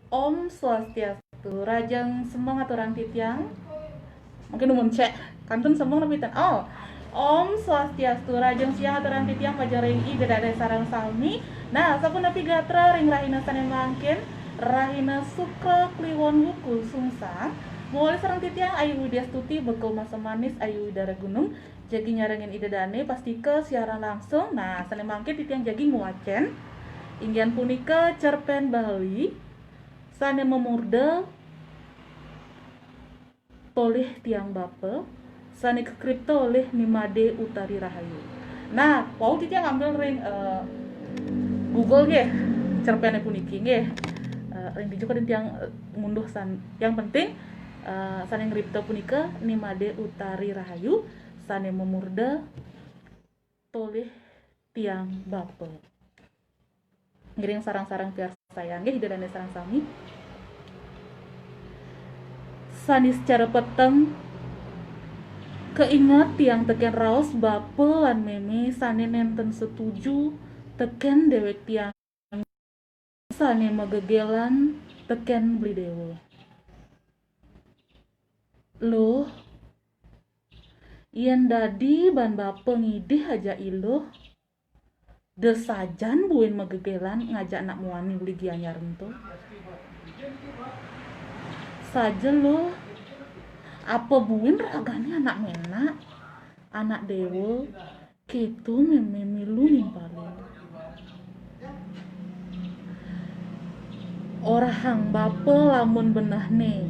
Om Swastiastu, Rajang semangat orang titiang. Mungkin umum cek, kantun semang lebihan. Oh, Om Swastiastu, Rajang siang orang titiang pajaring i gedada sarang sami. Nah, sapu napi gatra ring rahina sanen mangkin, rahina sukra kliwon wuku sungsang. Mulai sarang titiang ayu widya stuti bekel masa manis ayu widara gunung. Jagi nyarengin ide dane pasti ke siaran langsung. Nah, sanen mangkin titiang jagi nguacen. Inggian punika cerpen Bali. Sane memurde toleh tiang bape sane kekripto oleh Nimade Utari Rahayu. Nah, wau tiang ngambil ring Google ge cerpennya puniki ge ring dijuka din tiang ngunduh san. Yang penting sane ngripto punika Nimade Utari Rahayu sane memurde toleh tiang bape. Ngiring sarang-sarang piar sayang ge hidadane sarang sami. Sani secara peteng keinget tiang teken raos bape lan meme sane nenten setuju teken dewek tiang sane megegelan teken beli dewa. Loh, yen dadi ban bape ngidih aja iluh desajan buin megegelan ngajak anak muani beli gianyar ento. Saja loh, apa buin ragane anak mena, anak dewa, gitu meme milu nimpalin. Orahang bape lamun benah ne,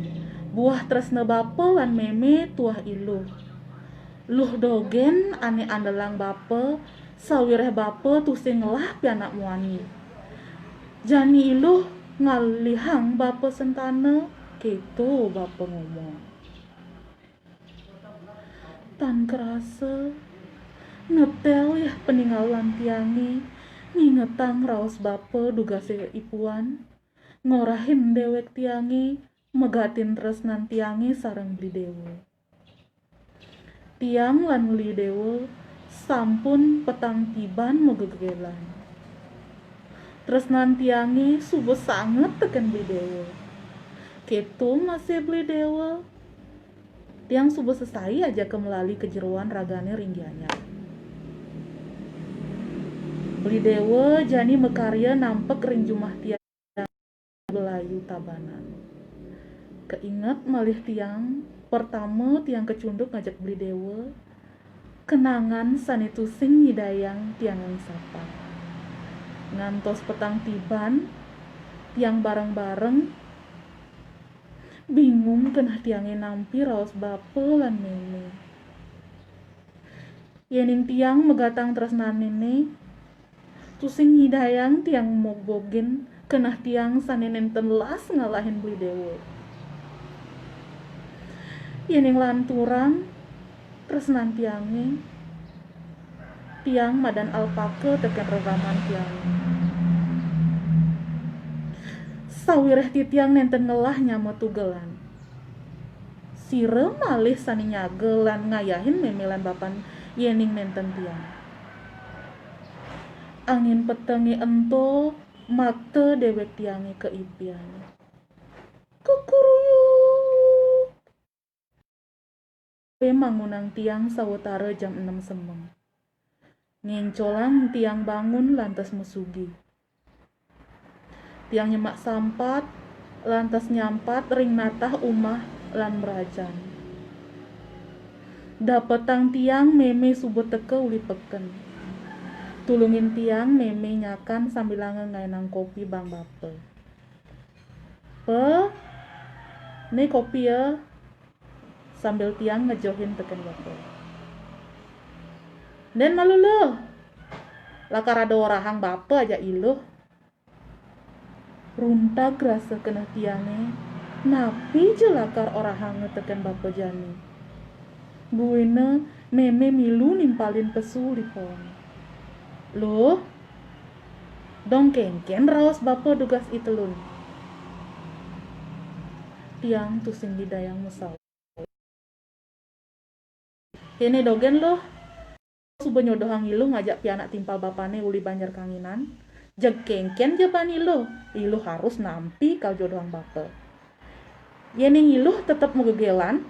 buah tresna bape lan meme tuah iluh. Luh dogen ane andelang bape, sawireh bape tusing lah pi anak muani. Jani iluh ngalihang bape sentane, gitu bape ngomong. Tan kerasa, ngetel ya peninggalan tiangi, ngingetang raos bape dugase ipuan, ngorahin dewek tiangi, megatin tresnan tiangi sareng beli dewa. Tiang lan beli dewa sampun petang tiban megegelan. Tresnan tiangi subuh sangat teken beli dewa. Ketu masih beli dewa. Tiang subuh selesai aja ke melalui kejeruan ragane ringgianya. Beli dewa jani mekarya nampek ring jumah tiang belayu tabanan. Keinget malih tiang pertama tiang kecunduk ngajak beli dewa kenangan sanitu sing nyidayang tiang yang sapa. Ngantos petang tiban tiang bareng-bareng bingung kenah tiange nampi raos bape lan meme. Yening tiang megatang tresnan nene tusing nyidayang tiang mogbogen kenah tiang sane nenten las ngalahin beli dewa. Yening lanturang tresnan tiange tiang madan alpake teken ragaman tiang. Sawireh ti tiang nenten ngelah nyama tugelan. Sire malih sani nyagelan ngayahin memelan bapan yening nenten tiang. Angin petengi ento makte dewek tiange keipian. Kukuruyuk. Mangunang tiang sawetara jam 6 semeng. Ngencolang tiang bangun lantas mesugi. Tiang nyemak sampat lantas nyampat ring natah umah lan merajan. Dapetang tiang meme subuh teke uli peken. Tulungin tiang meme nyakan sambil ngainang kopi bang bape. Nih kopi ya. Sambil tiang ngejohin teken bape. Den malu loh. Lakar ada orahang bape aja iluh. Runtag rasa kena tiange. Napi jelakar orahang teken bape jani. Buina meme milu nimpalin pesu di pohon. Loh, dong kengken raos bape dugas itelun. Tiang tusing didayang mesau. Ini dogen loh. Subuh nyodohang ilu ngajak pianak timpal bapane uli banjar kanginan. Jekengken jaban iluh harus nampi kal jodohang bapa. Yening iluh tetap megegelan,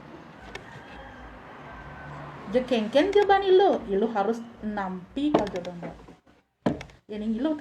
jekengken jaban iluh harus nampi kal jodohang bapa. Yening iluh